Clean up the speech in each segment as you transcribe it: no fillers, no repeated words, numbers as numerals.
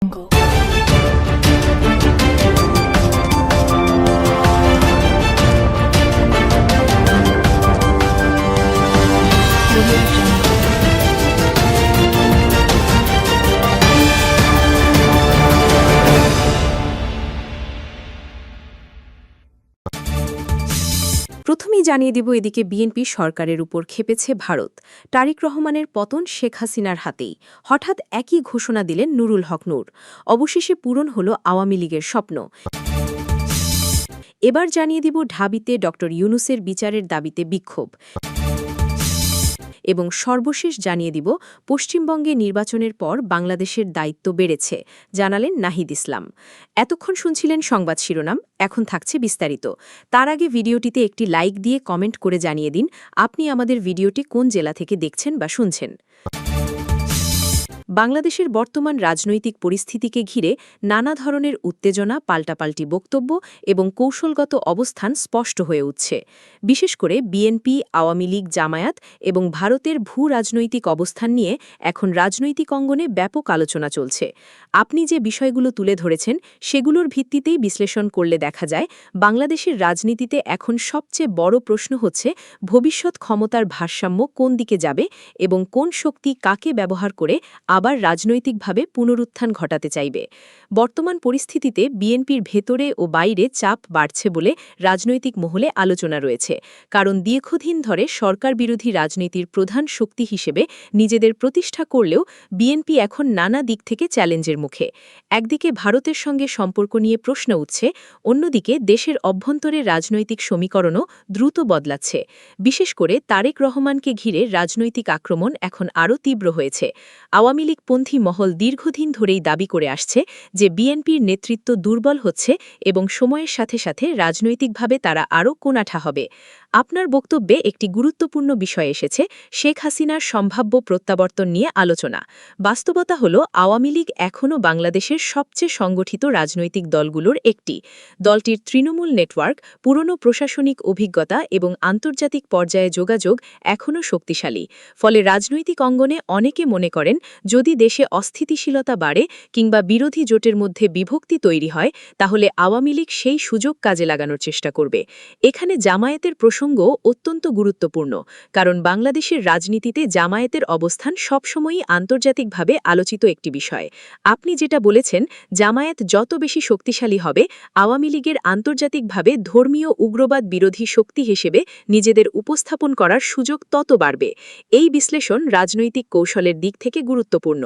jungle. Audio jungle. প্রথমেই জানিয়ে দিব এদিকে বিএনপি সরকারের উপর ক্ষেপেছে ভারত। তারেক রহমানের পতন শেখ হাসিনার হাতেই। হঠাৎ একই ঘোষণা দিলেন নুরুল হক নূর। অবশেষে পূরণ হল আওয়ামী লীগের স্বপ্ন। এবার জানিয়ে দিব ঢাবিতে ড ইউনূসের বিচারের দাবিতে বিক্ষোভ। এবং সর্বশেষ জানিয়ে দিব পশ্চিমবঙ্গে নির্বাচনের পর বাংলাদেশের দায়িত্ব বেড়েছে, জানালেন নাহিদ ইসলাম। এতক্ষণ শুনছিলেন সংবাদ শিরোনাম, এখন থাকছে বিস্তারিত। তার আগে ভিডিওটিতে একটি লাইক দিয়ে কমেন্ট করে জানিয়ে দিন আপনি আমাদের ভিডিওটি কোন জেলা থেকে দেখছেন বা শুনছেন। বাংলাদেশের বর্তমান রাজনৈতিক পরিস্থিতিকে ঘিরে নানা ধরনের উত্তেজনা, পাল্টাপাল্টি বক্তব্য এবং কৌশলগত অবস্থান স্পষ্ট হয়ে উঠছে। বিশেষ করে বিএনপি, আওয়ামী লীগ, জামায়াত এবং ভারতের ভূ রাজনৈতিক অবস্থান নিয়ে এখন রাজনৈতিক অঙ্গনে ব্যাপক আলোচনা চলছে। আপনি যে বিষয়গুলো তুলে ধরেছেন সেগুলোর ভিত্তিতেই বিশ্লেষণ করলে দেখা যায় বাংলাদেশের রাজনীতিতে এখন সবচেয়ে বড় প্রশ্ন হচ্ছে ভবিষ্যৎ ক্ষমতার ভারসাম্য কোন দিকে যাবে এবং কোন শক্তি কাকে ব্যবহার করে আবার রাজনৈতিকভাবে পুনরুত্থান ঘটাতে চাইবে। বর্তমান পরিস্থিতিতে বিএনপির ভেতরে ও বাইরে চাপ বাড়ছে বলে রাজনৈতিক মহলে আলোচনা রয়েছে। কারণ দীর্ঘদিন ধরে সরকার বিরোধী রাজনীতির প্রধান শক্তি হিসেবে নিজেদের প্রতিষ্ঠা করলেও বিএনপি এখন নানা দিক থেকে চ্যালেঞ্জের মুখে। একদিকে ভারতের সঙ্গে সম্পর্ক নিয়ে প্রশ্ন উঠছে, অন্যদিকে দেশের অভ্যন্তরে রাজনৈতিক সমীকরণও দ্রুত বদলাচ্ছে। বিশেষ করে তারেক রহমানকে ঘিরে রাজনৈতিক আক্রমণ এখন আরও তীব্র হয়েছে। আওয়ামী লীগপন্থী মহল দীর্ঘদিন ধরেই দাবি করে আসছে যে বিএনপির নেতৃত্ব দুর্বল হচ্ছে এবং সময়ের সাথে সাথে রাজনৈতিকভাবে তারা আরও কোণাঠা হবে। আপনার বক্তব্যে একটি গুরুত্বপূর্ণ বিষয় এসেছে, শেখ হাসিনার সম্ভাব্য প্রত্যাবর্তন নিয়ে আলোচনা। বাস্তবতা হল আওয়ামী লীগ এখনও বাংলাদেশের সবচেয়ে সংগঠিত রাজনৈতিক দলগুলোর একটি। দলটির তৃণমূল নেটওয়ার্ক, পুরনো প্রশাসনিক অভিজ্ঞতা এবং আন্তর্জাতিক পর্যায়ে যোগাযোগ এখনও শক্তিশালী। ফলে রাজনৈতিক অঙ্গনে অনেকে মনে করেন যদি দেশে অস্থিতিশীলতা বাড়ে কিংবা বিরোধী জোটের মধ্যে বিভক্তি তৈরি হয় তাহলে আওয়ামী লীগ সেই সুযোগ কাজে লাগানোর চেষ্টা করবে। এখানে জামায়াতের প্রসঙ্গও অত্যন্ত গুরুত্বপূর্ণ, কারণ বাংলাদেশের রাজনীতিতে জামায়াতের অবস্থান সবসময়ই আন্তর্জাতিকভাবে আলোচিত একটি বিষয়। আপনি যেটা বলেছেন, জামায়াত যত বেশি শক্তিশালী হবে আওয়ামী লীগের আন্তর্জাতিকভাবে ধর্মীয় উগ্রবাদ বিরোধী শক্তি হিসেবে নিজেদের উপস্থাপন করার সুযোগ তত বাড়বে। এই বিশ্লেষণ রাজনৈতিক কৌশলের দিক থেকে গুরুত্বপূর্ণ।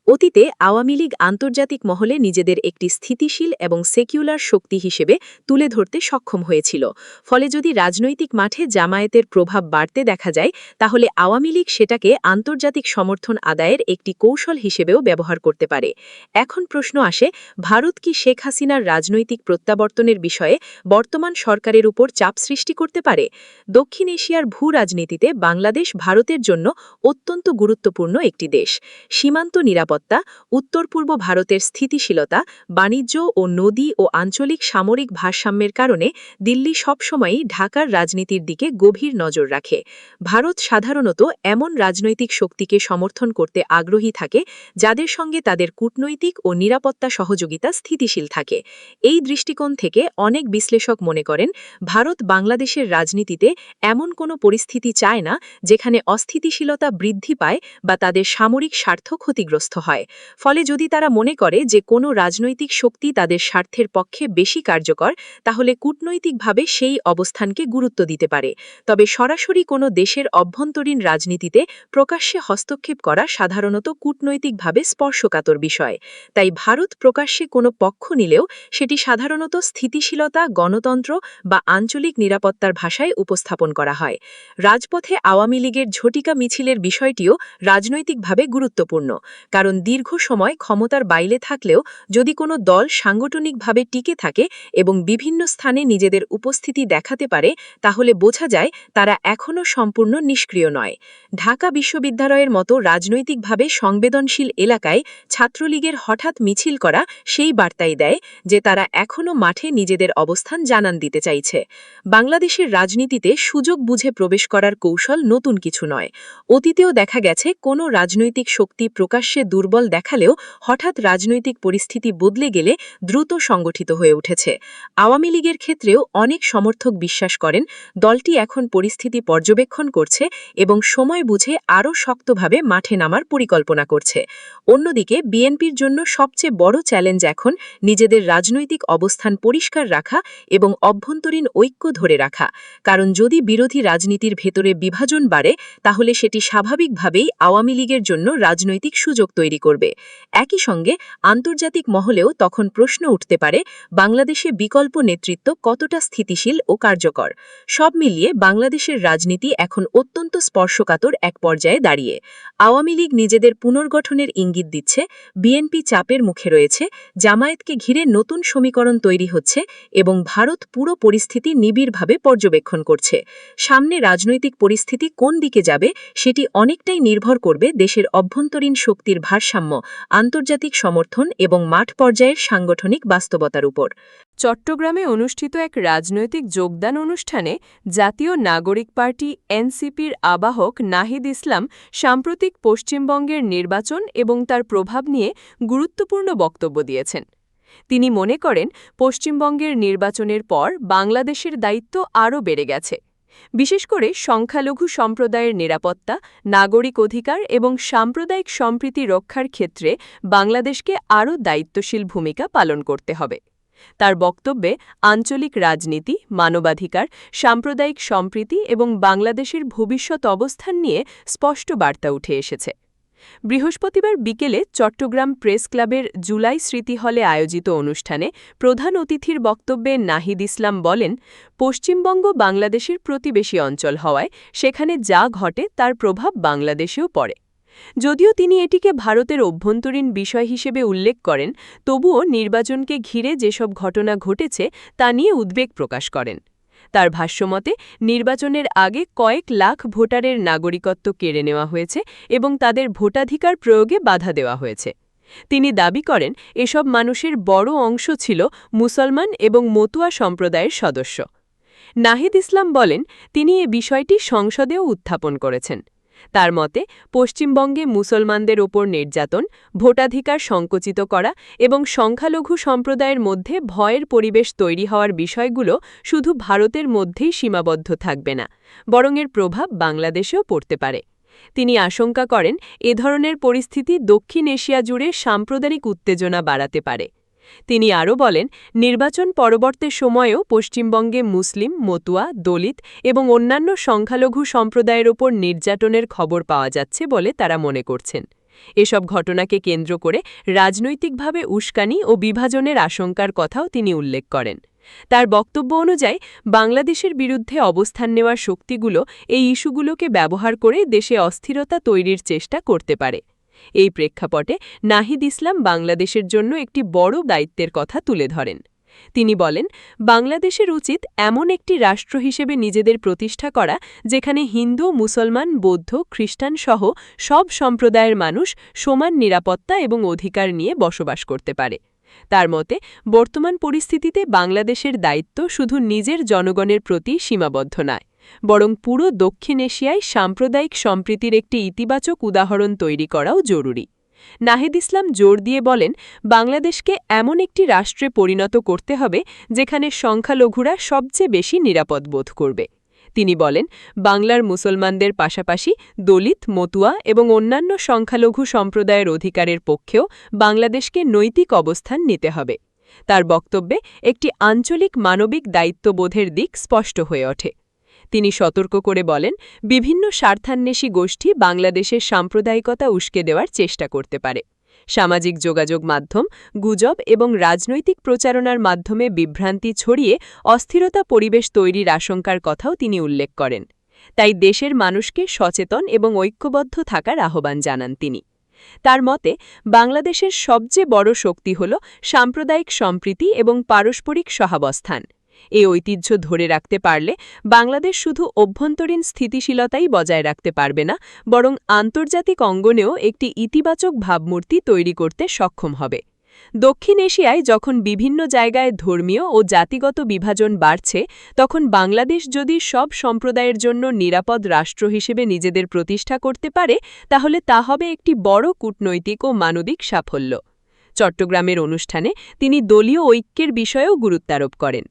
অতীতে আওয়ামী লীগ আন্তর্জাতিক মহলে নিজেদের একটি স্থিতিশীল এবং সেকুলার শক্তি হিসেবে তুলে ধরতে সক্ষম হয়েছিল। ফলে যদি রাজনৈতিক মাঠে জামায়াতের প্রভাব বাড়তে দেখা যায় তাহলে আওয়ামী লীগ সেটাকে আন্তর্জাতিক সমর্থন আদায়ের একটি কৌশল হিসেবেও ব্যবহার করতে পারে। এখন প্রশ্ন আসে, ভারত কি শেখ হাসিনার রাজনৈতিক প্রত্যাবর্তনের বিষয়ে বর্তমান সরকারের উপর চাপ সৃষ্টি করতে পারে? দক্ষিণ এশিয়ার ভূ রাজনীতিতে বাংলাদেশ ভারতের জন্য অত্যন্ত গুরুত্বপূর্ণ একটি দেশ। সীমান্ত নিরাপত্তা, উত্তর পূর্ব ভারতের স্থিতিশীলতা, বাণিজ্য ও নদী ও আঞ্চলিক সামরিক ভারসাম্যের কারণে দিল্লি সবসময়ই ঢাকার রাজনীতির দিকে গভীর নজর রাখে। ভারত সাধারণত এমন রাজনৈতিক শক্তিকে সমর্থন করতে আগ্রহী থাকে যাদের সঙ্গে তাদের কূটনৈতিক ও নিরাপত্তা সহযোগিতা স্থিতিশীল থাকে। এই দৃষ্টিকোণ থেকে অনেক বিশ্লেষক মনে করেন ভারত বাংলাদেশের রাজনীতিতে এমন কোনো পরিস্থিতি চায় না যেখানে অস্থিতিশীলতা বৃদ্ধি পায় বা তাদের সামরিক স্বার্থ ক্ষতিগ্রস্ত হয়। ফলে যদি তারা মনে করে যে কোনো রাজনৈতিক শক্তি তাদের স্বার্থের পক্ষে বেশি কার্যকর, তাহলে কূটনৈতিকভাবে সেই অবস্থানকে গুরুত্ব দিতে পারে। তবে সরাসরি কোনো দেশের অভ্যন্তরীণ রাজনীতিতে প্রকাশ্যে হস্তক্ষেপ করা সাধারণত কূটনৈতিকভাবে স্পর্শকাতর বিষয়। তাই ভারত প্রকাশ্যে কোনো পক্ষ নিলেও সেটি সাধারণত স্থিতিশীলতা, গণতন্ত্র বা আঞ্চলিক নিরাপত্তার ভাষায় উপস্থাপন করা হয়। রাজপথে আওয়ামী লীগের ঝটিকা মিছিলের বিষয়টিও রাজনৈতিকভাবে গুরুত্বপূর্ণ, কারণ দীর্ঘ সময় ক্ষমতার বাইরে থাকলেও যদি কোনো দল সাংগঠনিকভাবে টিকে থাকে এবং বিভিন্ন স্থানে নিজেদের উপস্থিতি দেখাতে পারে তাহলে তাহলে বোঝা যায় তারা এখনও সম্পূর্ণ নিষ্ক্রিয় নয়। ঢাকা বিশ্ববিদ্যালয়ের মতো রাজনৈতিকভাবে সংবেদনশীল এলাকায় ছাত্রলীগের হঠাৎ মিছিল করা সেই বার্তাই দেয় যে তারা এখনও মাঠে নিজেদের অবস্থান জানান দিতে চাইছে। বাংলাদেশের রাজনীতিতে সুযোগ বুঝে প্রবেশ করার কৌশল নতুন কিছু নয়। অতীতেও দেখা গেছে কোনো রাজনৈতিক শক্তি প্রকাশ্যে দুর্বল দেখালেও হঠাৎ রাজনৈতিক পরিস্থিতি বদলে গেলে দ্রুত সংগঠিত হয়ে উঠেছে। আওয়ামী লীগের ক্ষেত্রেও অনেক সমর্থক বিশ্বাস করেন দলটি এখন পরিস্থিতি পর্যবেক্ষণ করছে এবং সময় বুঝে আরও শক্তভাবে মাঠে নামার পরিকল্পনা করছে। অন্যদিকে বিএনপির জন্য সবচেয়ে বড় চ্যালেঞ্জ এখন নিজেদের রাজনৈতিক অবস্থান পরিষ্কার রাখা এবং অভ্যন্তরীণ ঐক্য ধরে রাখা। কারণ যদি বিরোধী রাজনীতির ভেতরে বিভাজন বাড়ে তাহলে সেটি স্বাভাবিকভাবেই আওয়ামী লীগের জন্য রাজনৈতিক সুযোগ তৈরি করবে। একই সঙ্গে আন্তর্জাতিক মহলেও তখন প্রশ্ন উঠতে পারে বাংলাদেশে বিকল্প নেতৃত্ব কতটা স্থিতিশীল ও কার্যকর। সব মিলিয়ে বাংলাদেশের রাজনীতি এখন অত্যন্ত স্পর্শকাতর এক পর্যায়ে দাঁড়িয়ে। আওয়ামী লীগ নিজেদের পুনর্গঠনের ইঙ্গিত দিচ্ছে, বিএনপি চাপের মুখে রয়েছে, জামায়াতকে ঘিরে নতুন সমীকরণ তৈরি হচ্ছে এবং ভারত পুরো পরিস্থিতি নিবিড়ভাবে পর্যবেক্ষণ করছে। সামনে রাজনৈতিক পরিস্থিতি কোন দিকে যাবে সেটি অনেকটাই নির্ভর করবে দেশের অভ্যন্তরীণ শক্তির ভারসাম্য, আন্তর্জাতিক সমর্থন এবং মাঠ পর্যায়ের সাংগঠনিক বাস্তবতার উপর। চট্টগ্রামে অনুষ্ঠিত এক রাজনৈতিক যোগদান অনুষ্ঠানে জাতীয় নাগরিক পার্টি এনসিপির আবাহক নাহিদ ইসলাম সাম্প্রতিক পশ্চিমবঙ্গের নির্বাচন এবং তার প্রভাব নিয়ে গুরুত্বপূর্ণ বক্তব্য দিয়েছেন। তিনি মনে করেন পশ্চিমবঙ্গের নির্বাচনের পর বাংলাদেশের দায়িত্ব আরও বেড়ে গেছে। বিশেষ করে সংখ্যালঘু সম্প্রদায়ের নিরাপত্তা, নাগরিক অধিকার এবং সাম্প্রদায়িক সম্প্রীতি রক্ষার ক্ষেত্রে বাংলাদেশকে আরও দায়িত্বশীল ভূমিকা পালন করতে হবে। তার বক্তব্যে আঞ্চলিক রাজনীতি, মানবাধিকার, সাম্প্রদায়িক সম্প্রীতি এবং বাংলাদেশের ভবিষ্যৎ অবস্থান নিয়ে স্পষ্ট বার্তা উঠে এসেছে। বৃহস্পতিবার বিকেলে চট্টগ্রাম প্রেস ক্লাবের জুলাই স্মৃতি হলে আয়োজিত অনুষ্ঠানে প্রধান অতিথির বক্তব্যে নাহিদ ইসলাম বলেন, পশ্চিমবঙ্গ বাংলাদেশের প্রতিবেশী অঞ্চল হওয়ায় সেখানে যা ঘটে তার প্রভাব বাংলাদেশেও পড়ে। যদিও তিনি এটিকে ভারতের অভ্যন্তরীণ বিষয় হিসেবে উল্লেখ করেন, তবুও নির্বাচনকে ঘিরে যেসব ঘটনা ঘটেছে তা নিয়ে উদ্বেগ প্রকাশ করেন। তার ভাষ্যমতে নির্বাচনের আগে কয়েক লাখ ভোটারের নাগরিকত্ব কেড়ে নেওয়া হয়েছে এবং তাদের ভোটাধিকার প্রয়োগে বাধা দেওয়া হয়েছে। তিনি দাবি করেন এসব মানুষের বড় অংশ ছিল মুসলমান এবং মতুয়া সম্প্রদায়ের সদস্য। নাহিদ ইসলাম বলেন, তিনি এ বিষয়টি সংসদেও উত্থাপন করেছেন। তার মতে পশ্চিমবঙ্গে মুসলমানদের ওপর নির্যাতন, ভোটাধিকার সংকুচিত করা এবং সংখ্যালঘু সম্প্রদায়ের মধ্যে ভয়ের পরিবেশ তৈরি হওয়ার বিষয়গুলো শুধু ভারতের মধ্যেই সীমাবদ্ধ থাকবে না, বরং এর প্রভাব বাংলাদেশেও পড়তে পারে। তিনি আশঙ্কা করেন এ ধরনের পরিস্থিতি দক্ষিণ এশিয়া জুড়ে সাম্প্রদায়িক উত্তেজনা বাড়াতে পারে। তিনি আরও বলেন, নির্বাচন পরবর্তী সময়েও পশ্চিমবঙ্গে মুসলিম, মতুয়া, দলিত এবং অন্যান্য সংখ্যালঘু সম্প্রদায়ের ওপর নির্যাতনের খবর পাওয়া যাচ্ছে বলে তারা মনে করছেন। এসব ঘটনাকে কেন্দ্র করে রাজনৈতিকভাবে উস্কানি ও বিভাজনের আশঙ্কার কথাও তিনি উল্লেখ করেন। তার বক্তব্য অনুযায়ী বাংলাদেশের বিরুদ্ধে অবস্থান নেওয়া শক্তিগুলো এই ইস্যুগুলোকে ব্যবহার করে দেশে অস্থিরতা তৈরির চেষ্টা করতে পারে। এই প্রেক্ষাপটে নাহিদ ইসলাম বাংলাদেশের জন্য একটি বড় দায়িত্বের কথা তুলে ধরেন। তিনি বলেন, বাংলাদেশের উচিত এমন একটি রাষ্ট্র হিসেবে নিজেদের প্রতিষ্ঠা করা যেখানে হিন্দু, মুসলমান, বৌদ্ধ, খ্রিস্টান সহ সব সম্প্রদায়ের মানুষ সমান নিরাপত্তা এবং অধিকার নিয়ে বসবাস করতে পারে। তার মতে বর্তমান পরিস্থিতিতে বাংলাদেশের দায়িত্ব শুধু নিজের জনগণের প্রতি সীমাবদ্ধ নয়, বরং পুরো দক্ষিণ এশিয়ায় সাম্প্রদায়িক সম্প্রীতির একটি ইতিবাচক উদাহরণ তৈরি করাও জরুরি। নাহিদ ইসলাম জোর দিয়ে বলেন, বাংলাদেশকে এমন একটি রাষ্ট্রে পরিণত করতে হবে যেখানে সংখ্যালঘুরা সবচেয়ে বেশি নিরাপদ বোধ করবে। তিনি বলেন, বাংলার মুসলমানদের পাশাপাশি দলিত, মতুয়া এবং অন্যান্য সংখ্যালঘু সম্প্রদায়ের অধিকারের পক্ষেও বাংলাদেশকে নৈতিক অবস্থান নিতে হবে। তার বক্তব্যে একটি আঞ্চলিক মানবিক দায়িত্ববোধের দিক স্পষ্ট হয়ে ওঠে। তিনি সতর্ক করে বলেন, বিভিন্ন স্বার্থান্বেষী গোষ্ঠী বাংলাদেশের সাম্প্রদায়িকতা উস্কে দেওয়ার চেষ্টা করতে পারে। সামাজিক যোগাযোগ মাধ্যম, গুজব এবং রাজনৈতিক প্রচারণার মাধ্যমে বিভ্রান্তি ছড়িয়ে অস্থিরতা পরিবেশ তৈরির আশঙ্কার কথাও তিনি উল্লেখ করেন। তাই দেশের মানুষকে সচেতন এবং ঐক্যবদ্ধ থাকার আহ্বান জানান তিনি। তার মতে বাংলাদেশের সবচেয়ে বড় শক্তি হল সাম্প্রদায়িক সম্প্রীতি এবং পারস্পরিক সহাবস্থান। এই ঐতিহ্য ধরে রাখতে পারলে বাংলাদেশ শুধু অভ্যন্তরীণ স্থিতিশীলতাই বজায় রাখতে পারবে না, বরং আন্তর্জাতিক অঙ্গনেও একটি ইতিবাচক ভাবমূর্তি তৈরি করতে সক্ষম হবে। দক্ষিণ এশিয়ায় যখন বিভিন্ন জায়গায় ধর্মীয় ও জাতিগত বিভাজন বাড়ছে, তখন বাংলাদেশ যদি সব সম্প্রদায়ের জন্য নিরাপদ রাষ্ট্র হিসেবে নিজেদের প্রতিষ্ঠা করতে পারে, তাহলে তা হবে একটি বড় কূটনৈতিক ও মানবিক সাফল্য। চট্টগ্রামের অনুষ্ঠানে তিনি দলীয় ঐক্যের বিষয়েও গুরুত্বারোপ করেন।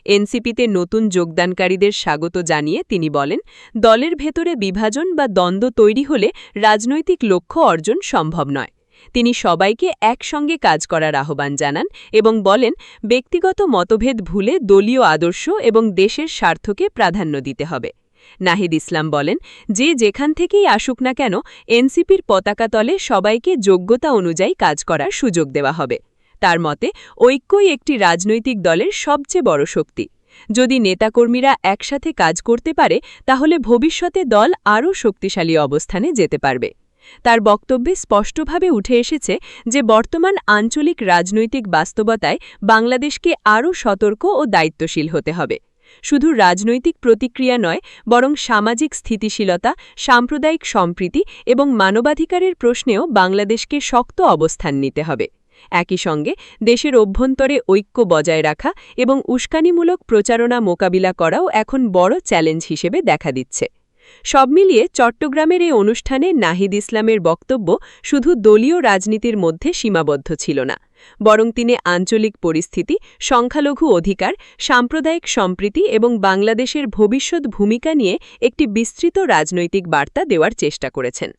এনসিপিতে নতুন যোগদানকারীদের স্বাগত জানিয়ে তিনি বলেন, দলের ভেতরে বিভাজন বা দ্বন্দ্ব তৈরি হলে রাজনৈতিক লক্ষ্য অর্জন সম্ভব নয়। তিনি সবাইকে একসঙ্গে কাজ করার আহ্বান জানান এবং বলেন, ব্যক্তিগত মতভেদ ভুলে দলীয় আদর্শ এবং দেশের স্বার্থকে প্রাধান্য দিতে হবে। নাহিদ ইসলাম বলেন, যে যেখান থেকেই আসুক না কেন, এনসিপির পতাকা তলে সবাইকে যোগ্যতা অনুযায়ী কাজ করার সুযোগ দেওয়া হবে। তার মতে, ঐক্যই একটি রাজনৈতিক দলের সবচেয়ে বড় শক্তি। যদি নেতাকর্মীরা একসাথে কাজ করতে পারে, তাহলে ভবিষ্যতে দল আরও শক্তিশালী অবস্থানে যেতে পারবে। তার বক্তব্যে স্পষ্টভাবে উঠে এসেছে যে বর্তমান আঞ্চলিক রাজনৈতিক বাস্তবতায় বাংলাদেশকে আরও সতর্ক ও দায়িত্বশীল হতে হবে। শুধু রাজনৈতিক প্রতিক্রিয়া নয়, বরং সামাজিক স্থিতিশীলতা, সাম্প্রদায়িক সম্প্রীতি এবং মানবাধিকারের প্রশ্নেও বাংলাদেশকে শক্ত অবস্থান নিতে হবে। একই সঙ্গে দেশের অভ্যন্তরে ঐক্য বজায় রাখা এবং উস্কানিমূলক প্রচারণা মোকাবিলা করাও এখন বড় চ্যালেঞ্জ হিসেবে দেখা দিচ্ছে। সব মিলিয়ে চট্টগ্রামের এই অনুষ্ঠানে নাহিদ ইসলামের বক্তব্য শুধু দলীয় রাজনীতির মধ্যে সীমাবদ্ধ ছিল না, বরং তিনি আঞ্চলিক পরিস্থিতি, সংখ্যালঘু অধিকার, সাম্প্রদায়িক সম্প্রীতি এবং বাংলাদেশের ভবিষ্যৎ ভূমিকা নিয়ে একটি বিস্তৃত রাজনৈতিক বার্তা দেওয়ার চেষ্টা করেছেন।